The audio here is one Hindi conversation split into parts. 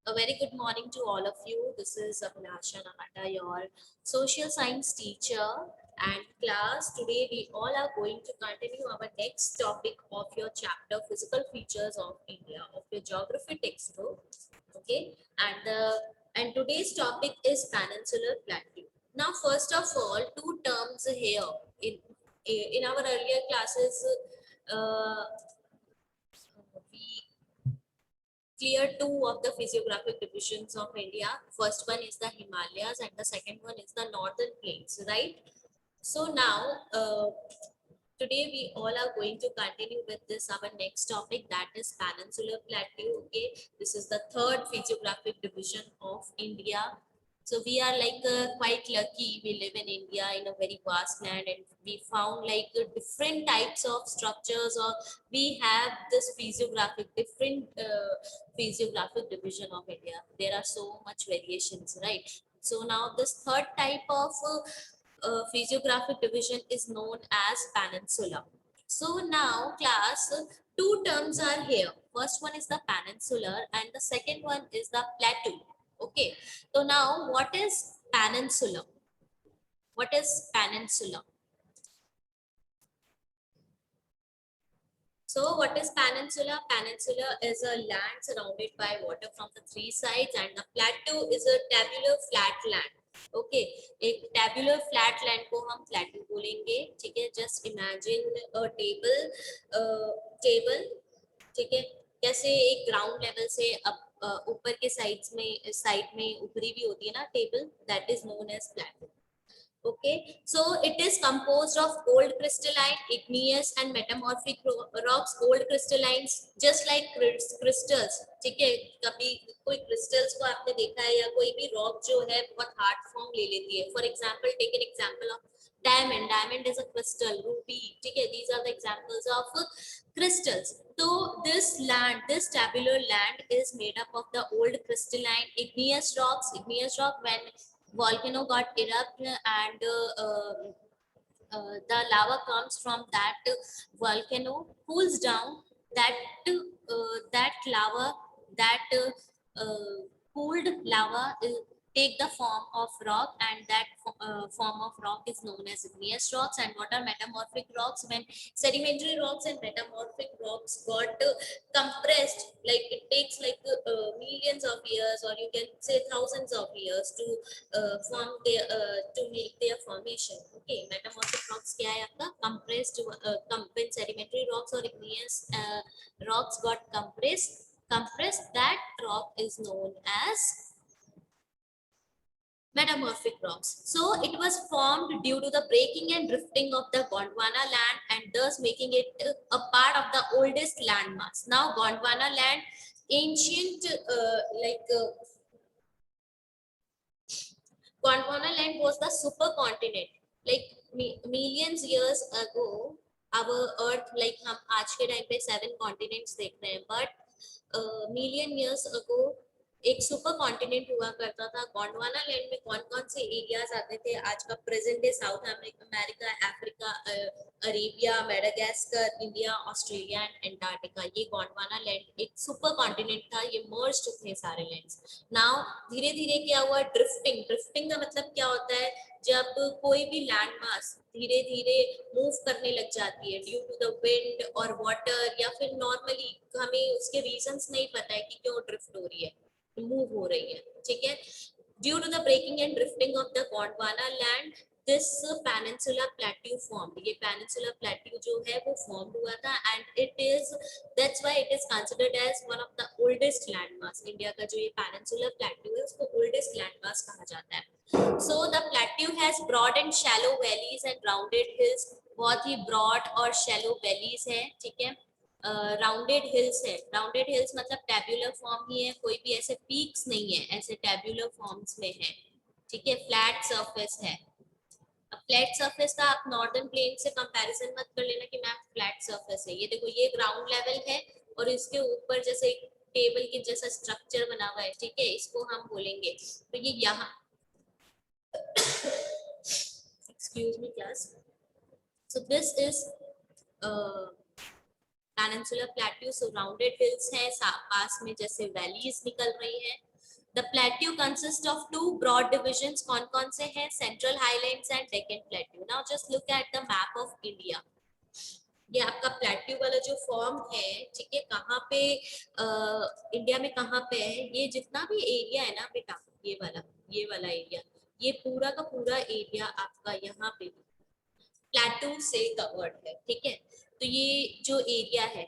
A very good morning to all of you. This is Abhinasha Nahata, your social science teacher and class. Today we all are going to continue our next topic of your chapter Physical Features of India of your geography textbook. Okay, and today's topic is Peninsular Plateau. Now, first of all, two terms here in our earlier classes. Uh, we clear two of the physiographic divisions of India. First one is the Himalayas and the second one is the northern plains, right? So now, today we all are going to continue with this our next topic, that is Peninsular Plateau. Okay, this is the third physiographic division of India. So we are like quite lucky. We live in India in a very vast land, and we found like different types of structures, or we have this different physiographic division of India. There are so much variations, right? So now this third type of physiographic division is known as peninsula. So now class, two terms are here. First one is the peninsular and the second one is the plateau. Okay. So now what is peninsula? What is peninsula? So what is peninsula? Peninsula is a land surrounded by water from the three sides, and the plateau is a tabular flat land. Okay एक टेबुलर फ्लैट लैंड को हम प्लेट्यू बोलेंगे. ठीक है, जस्ट इमेजिन अ टेबल. ठीक है, कैसे एक ग्राउंड लेवल से अब ऊपर के साइड में ऊपरी भी होती है ना table, that is known as plateau. Okay, so it is composed of old crystalline, igneous and metamorphic rocks. Old crystallines just like crystals. ठीक है, कभी कोई crystals को आपने देखा है या कोई भी rock जो है बहुत hard form ले लेती है. For example, take an example of diamond. Diamond is a crystal. Ruby. ठीक है, these are the examples of crystals. So this land, this tabular land is made up of the old crystalline igneous rocks. Igneous rock, when volcano got erupt and the lava comes from that volcano, cools down, that lava, that cooled lava take the form of rock, and that form of rock is known as igneous rocks. And what are metamorphic rocks? When sedimentary rocks and metamorphic rocks got compressed, like it takes like millions of years, or you can say thousands of years to form their to make their formation. Okay, metamorphic rocks क्या है आपका? Compressed when sedimentary rocks or igneous rocks got compressed, that rock is known as metamorphic rocks. So it was formed due to the breaking and drifting of the Gondwana land, and thus making it a part of the oldest landmass. Now Gondwana land, ancient Gondwana land was the supercontinent. Like millions years ago, our earth, like हम आज के टाइम पे 7 continents देख रहे हैं, but million years ago एक सुपर कॉन्टिनेंट हुआ करता था. गोंडवाना लैंड में कौन कौन से एरियाज आते थे? आज का present day south America, Africa, Arabia, Madagascar, India, Australia and Antarctica. ये गोंडवाना लैंड एक सुपर कॉन्टिनेंट था. ये मर्ज्ड थे सारे लैंड्स. नाउ धीरे धीरे क्या हुआ? ड्रिफ्टिंग. ड्रिफ्टिंग का मतलब क्या होता है? जब कोई भी लैंड मास धीरे धीरे मूव करने लग जाती है ड्यू टू द विंड और वाटर, या फिर नॉर्मली हमें उसके रीजंस नहीं पता है कि क्यों ड्रिफ्ट हो रही है, मूव हो रही है. ठीक है, due to the breaking and drifting of the Gondwana land, this peninsula plateau formed. ये पेनिनसुला प्लेट्यू जो है वो फॉर्म्ड हुआ था, and it is, that's why it is considered as one of the oldest landmass. India का जो ये पेनिनसुला प्लेट्यू है उसको ओल्डेस्ट लैंडमास कहा जाता है. So the plateau has broad and shallow valleys and rounded hills. बहुत ही broad और shallow valleys है. ठीक है, राउंडेड हिल्स है. राउंडेड हिल्स मतलब टेब्यूलर फॉर्म ही है, कोई भी ऐसे पीक्स नहीं है, ऐसे टेब्यूलर फॉर्म्स में है. ठीक है, फ्लैट सरफेस है. अब फ्लैट सरफेस का आप नॉर्दर्न प्लेन से कंपैरिजन मत कर लेना कि मैम फ्लैट सरफेस है. ये देखो, ये ग्राउंड लेवल है और इसके ऊपर जैसे टेबल के जैसा स्ट्रक्चर बना हुआ है. ठीक है, इसको हम बोलेंगे. तो ये यहाँ excuse me class, so this is peninsular plateau. So rounded hills है, पास में जैसे वैलीज निकल रही है. The plateau consist of two broad divisions, कौन कौन से हैं? Central highlands and Deccan plateau. Now just look at the map of India. ये आपका प्लेट्यू वाला जो फॉर्म है, ठीक है, कहाँ पे इंडिया में कहाँ पे है? ये जितना भी एरिया है ना बेटा, ये वाला एरिया, ये पूरा का पूरा एरिया आपका यहाँ पे प्लेटू से कवर्ड है, ठीक है। तो ये जो एरिया है,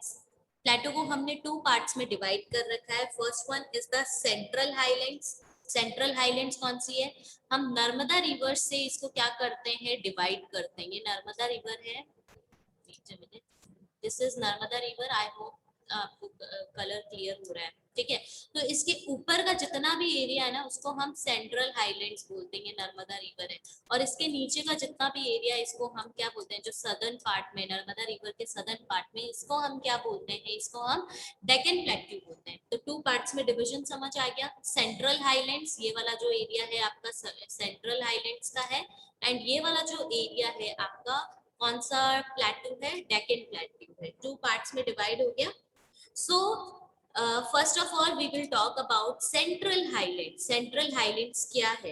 प्लेटू को हमने टू पार्ट्स में डिवाइड कर रखा है। First one is the central highlands. Central highlands कौन सी है? हम नर्मदा रिवर से इसको क्या करते हैं? डिवाइड करते हैं। ये नर्मदा रिवर है, this is Narmada river. I hope आपको कलर क्लियर हो रहा है, ठीक है। तो इसके ऊपर का जितना भी एरिया है ना, उसको हम सेंट्रल हाईलैंड्स बोलते हैं, नर्मदा रिवर है। और इसके नीचे का जितना भी एरिया है, इसको हम क्या बोलते हैं? जो सदर्न पार्ट में, नर्मदा रिवर के सदर्न पार्ट में, इसको हम क्या बोलते हैं? इसको हम डेक्कन प्लेट्यू बोलते हैं। तो टू पार्ट्स में डिविजन समझ आ गया। सेंट्रल हाईलैंड्स, ये वाला जो एरिया है आपका सेंट्रल हाईलैंड्स का है, एंड ये वाला जो एरिया है आपका कौन सा प्लेट्यू है? डेक्कन प्लेट्यू है। टू पार्ट्स में डिवाइड हो गया। So, first of all, we will talk about Central Highlands. Central Highlands क्या है?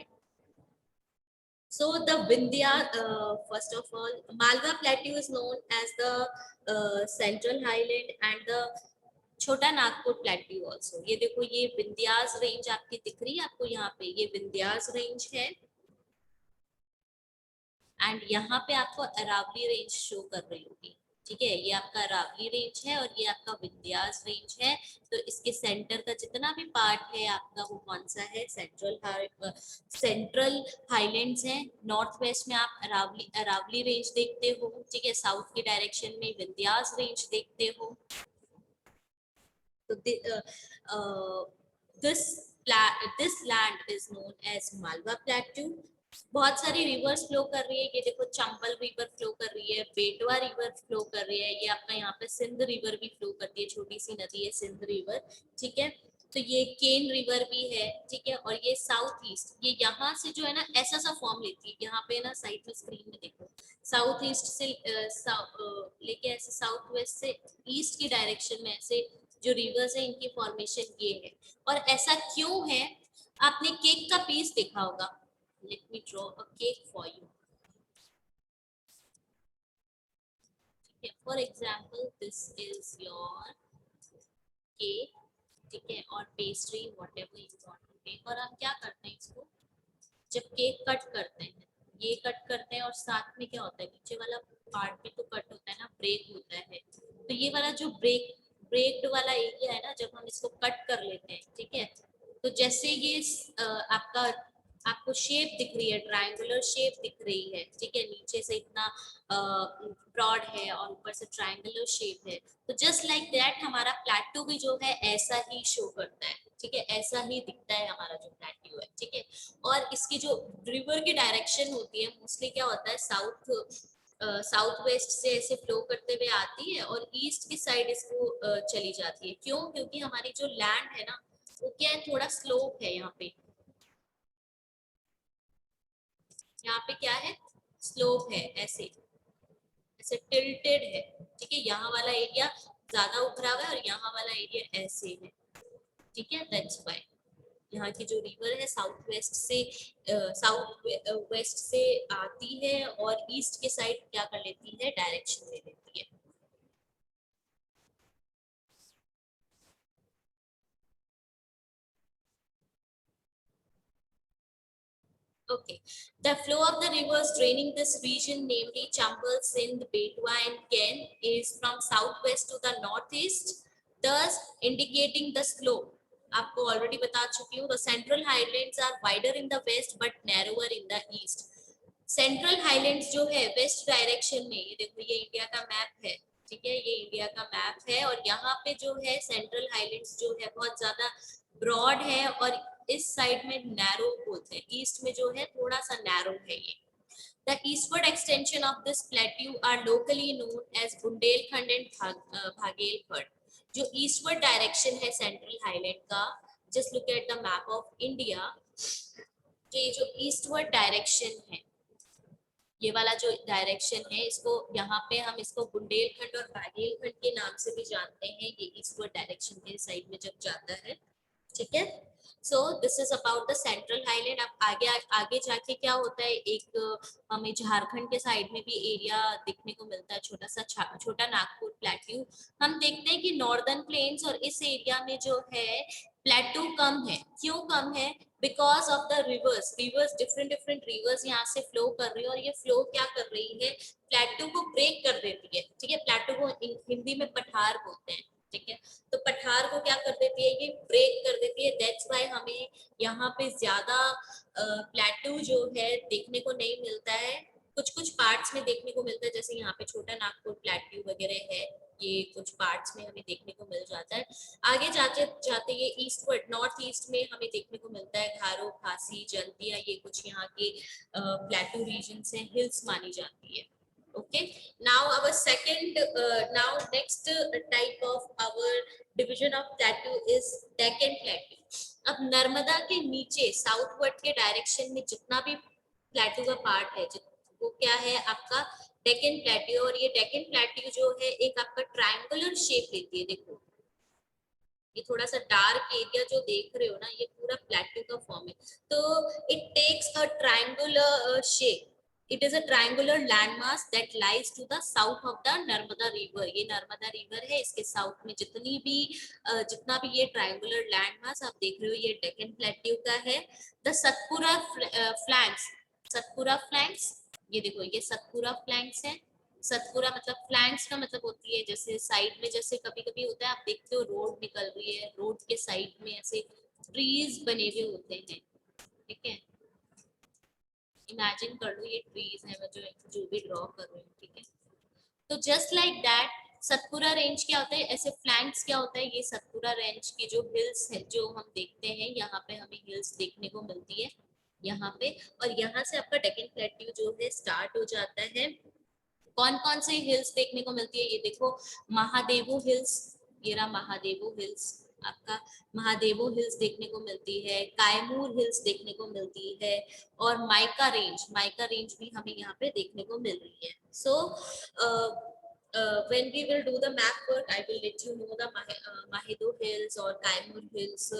So the Vindhya, first of all, Malwa Plateau is known as the Central Highland and the छोटा नागपुर प्लेट्यू ऑल्सो। ये देखो, ये विंध्यास रेंज आपकी दिख रही है आपको यहाँ पे, ये विंध्यास रेंज है, एंड यहाँ पे आपको अरावली रेंज शो कर रही होगी, ठीक है। ये आपका अरावली रेंज है और ये आपका विंध्यास रेंज है। तो इसके सेंटर का जितना भी पार्ट है आपका, वो कौन सा है? सेंट्रल हाईलैंड्स है। नॉर्थ वेस्ट में आप अरावली रेंज देखते हो, ठीक है। साउथ की डायरेक्शन में विंध्यास रेंज देखते हो। तो this land is known as Malwa plateau. बहुत सारी रिवर्स फ्लो कर रही है। ये देखो, चंबल रिवर फ्लो कर रही है, बेटवा रिवर फ्लो कर रही है, ये आपका यहाँ पे सिंध रिवर भी फ्लो करती है, छोटी सी नदी है सिंध रिवर, ठीक है। तो ये केन रिवर भी है, ठीक है। और ये साउथ ईस्ट, ये यहाँ से जो है ना ऐसा सा फॉर्म लेती है, यहाँ पे ना साइड में स्क्रीन में देखो, साउथ ईस्ट से लेके ऐसे साउथ वेस्ट से ईस्ट की डायरेक्शन में ऐसे जो रिवर्स है, इनकी फॉर्मेशन ये है। और ऐसा क्यों है? आपने केक का पीस देखा होगा। Let me draw a cake for you. Okay, for example, this is your cake, ठीक है, और pastry, whatever you want to take। और हम क्या करते हैं इसको, जब केक कट करते हैं, ये कट करते हैं, और साथ में क्या होता है, नीचे वाला पार्ट भी तो कट होता है ना, ब्रेक होता है। तो ये वाला जो ब्रेक्ड वाला एरिया है ना, जब हम इसको कट कर लेते हैं, ठीक है, तो जैसे ये आपको शेप दिख रही है, ट्रायंगुलर शेप दिख रही है, ठीक है। नीचे से इतना ब्रॉड है और ऊपर से ट्रायंगुलर शेप है। तो जस्ट लाइक दैट हमारा प्लेट्यू भी जो है ऐसा ही शो करता है, ठीक है, ऐसा ही दिखता है हमारा जो प्लेट्यू है, ठीक है। और इसकी जो रिवर की डायरेक्शन होती है, मोस्टली क्या होता है, साउथ वेस्ट से ऐसे फ्लो करते हुए आती है और ईस्ट की साइड इसको चली जाती है। क्यों? क्योंकि हमारी जो लैंड है ना, वो क्या है, थोड़ा स्लोप है। यहाँ पे क्या है, स्लोप है, ऐसे ऐसे टिल्टेड है, ठीक है। यहाँ वाला एरिया ज्यादा उभरा हुआ है और यहाँ वाला एरिया ऐसे है, ठीक है। दैट्स व्हाई यहाँ की जो रिवर है साउथ वेस्ट से आती है और ईस्ट के साइड क्या कर लेती है, डायरेक्शन ले लेती है। Okay. The flow of the rivers draining this region, namely Chambal, Sindh, Betwa, and Ken, is from southwest to the northeast, thus indicating the slope. आपको ऑलरेडी बता चुकी हूँ। The central highlands are wider in the west but narrower in the east. Central highlands जो है वेस्ट डायरेक्शन में, ये देखो, ये इंडिया का मैप है, ठीक है, ये इंडिया का मैप है। और यहाँ पे जो है सेंट्रल हाईलैंड्स जो है बहुत ज्यादा ब्रॉड है और इस साइड में नैरो बोलते हैं, ईस्ट में जो है थोड़ा सा नैरो है ये। The eastward extension of this plateau are locally known as Bundelkhand and Baghelkhand. जो ईस्टवर्ड डायरेक्शन है सेंट्रल हाईलैंड का, just look at the map of India, ये जो ईस्टवर्ड डायरेक्शन है, ये वाला जो डायरेक्शन है, इसको यहाँ पे हम इसको बुंदेलखंड और भागेलखंड के नाम से भी जानते हैं। ये ईस्टवर्ड डायरेक्शन के साइड में जब जाता है, ठीक है। So this is about the central highland. अब आगे आगे जाके क्या होता है, एक हमें झारखंड के साइड में भी एरिया देखने को मिलता है, छोटा सा छोटा नागपुर प्लेट्यू। हम देखते हैं कि नॉर्दर्न प्लेन्स और इस एरिया में जो है प्लेट्यू कम है। क्यों कम है? Because of the reverse. Reverse different different reverse यहाँ से फ्लो कर रही है, और ये फ्लो क्या कर रही है, प्लेट्यू को ब्रेक कर देती है। ठीक है, प्लेट्यू को हिंदी में पठार बोलते हैं। ठीक है, तो पठार को क्या कर देती है, ये ब्रेक कर देती है। दैट्स व्हाई हमें यहाँ पे ज्यादा प्लेट्यू जो है देखने को नहीं मिलता है। कुछ कुछ पार्ट्स में देखने को मिलता है, जैसे यहाँ पे छोटा नागपुर प्लेट्यू वगैरह है, ये कुछ पार्ट्स में हमें देखने को मिल जाता है। आगे जाते जाते ये ईस्टवर्ड नॉर्थ ईस्ट में हमें देखने को मिलता है घारो, खासी, जल्तिया, ये कुछ यहाँ के प्लेट्यू रीजन से हिल्स मानी जाती है। Okay, now our second now next type of our division of plateau is Deccan plateau. अब नर्मदा के नीचे साउथवर्ड के डायरेक्शन में जितना भी प्लेट्यू का पार्ट है, वो क्या है आपका डेक्कन प्लेट्यू। और ये डेक्कन प्लेट्यू जो है एक आपका ट्रायंगुलर शेप लेती है। देखो ये थोड़ा सा डार्क एरिया जो देख रहे हो ना, ये पूरा प्लेट्यू का फॉर्म है। तो it takes a triangular shape. It is a triangular landmass that lies to the south of the Narmada river. ये नर्मदा रिवर है, इसके साउथ में जितना भी ये ट्रायंगुलर लैंडमास आप देख रहे हो, ये डेक्कन प्लेट्यू का है। The Satpura flanks, Satpura flanks, ये देखो ये सतपुरा फ्लैंक्स है। सतपुरा मतलब फ्लैंक्स का मतलब होती है जैसे साइड में, जैसे कभी कभी होता है आप देखते हो रोड निकल रही है, रोड के साइड में ऐसे ट्रीज बने हुए होते हैं। ठीक है, इमेजिन कर लो ये ट्रीज है, मैं जो भी ड्रॉ कर रही हूँ। ठीक है, तो just like that Satpura range क्या होता है, ऐसे फ्लैंक्स क्या होता है, ये सतपुरा रेंज की जो हिल्स है जो हम देखते हैं, यहाँ पे हमें हिल्स देखने को मिलती है यहाँ पे। और यहाँ से आपका डेक्कन प्लेट्यू जो है स्टार्ट हो जाता है। कौन कौन से हिल्स देखने को मिलती है, ये देखो महादेवो हिल्स, ये रहा महादेवो हिल्स आपका। महादेवो हिल्स देखने को मिलती है, कायमूर हिल्स देखने को मिलती है, और माइका रेंज भी हमें यहाँ पे देखने को मिल रही है। सो when we will do the map work, I will let you know the Mahedo hills और कायमूर हिल्स,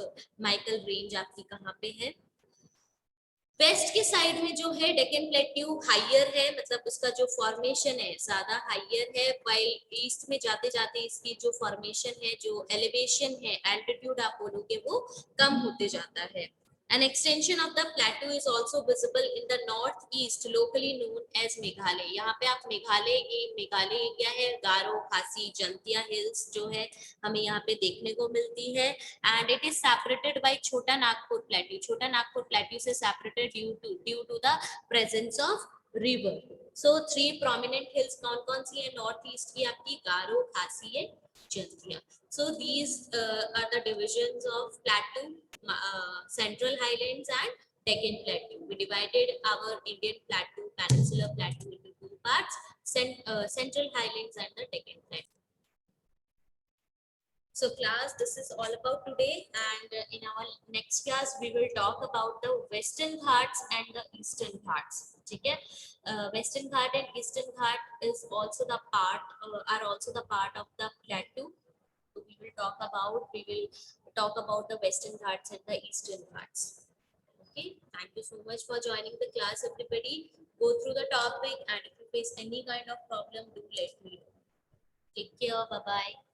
माइकल रेंज आपकी कहाँ पे है। वेस्ट के साइड में जो है डेक्कन प्लेट्यू हाइयर है, मतलब उसका जो फॉर्मेशन है ज्यादा हाइयर है, वाइल ईस्ट में जाते जाते इसकी जो फॉर्मेशन है, जो एलिवेशन है, एल्टीट्यूड आप बोलोगे, वो कम होते जाता है। An extension of the plateau is also visible in the northeast, locally known as Meghalaya. यहाँ पे आप मेघालय एरिया है, गारो, खासी, जंतिया हिल्स जो है हमें यहाँ पे देखने को मिलती है। And it is separated by Chota Nagpur plateau. Chota Nagpur plateau से separated due to the presence of river. So 3 prominent hills कौन कौन सी है नॉर्थ ईस्ट की आपकी, गारो, खासी है, Jaintia. So these are the divisions of plateau, central highlands and Deccan plateau. We divided our Indian plateau, peninsular plateau into 2 parts, central highlands and the Deccan plateau. So class, this is all about today, and in our next class we will talk about the Western Ghats and the Eastern Ghats. ठीक है, Western Ghat and Eastern Ghat is also the part are also the part of the plateau. So we will talk about the Western Ghats and the Eastern Ghats. Okay, thank you so much for joining the class, everybody. Go through the topic, and if you face any kind of problem, do let me know. Take care. Bye bye.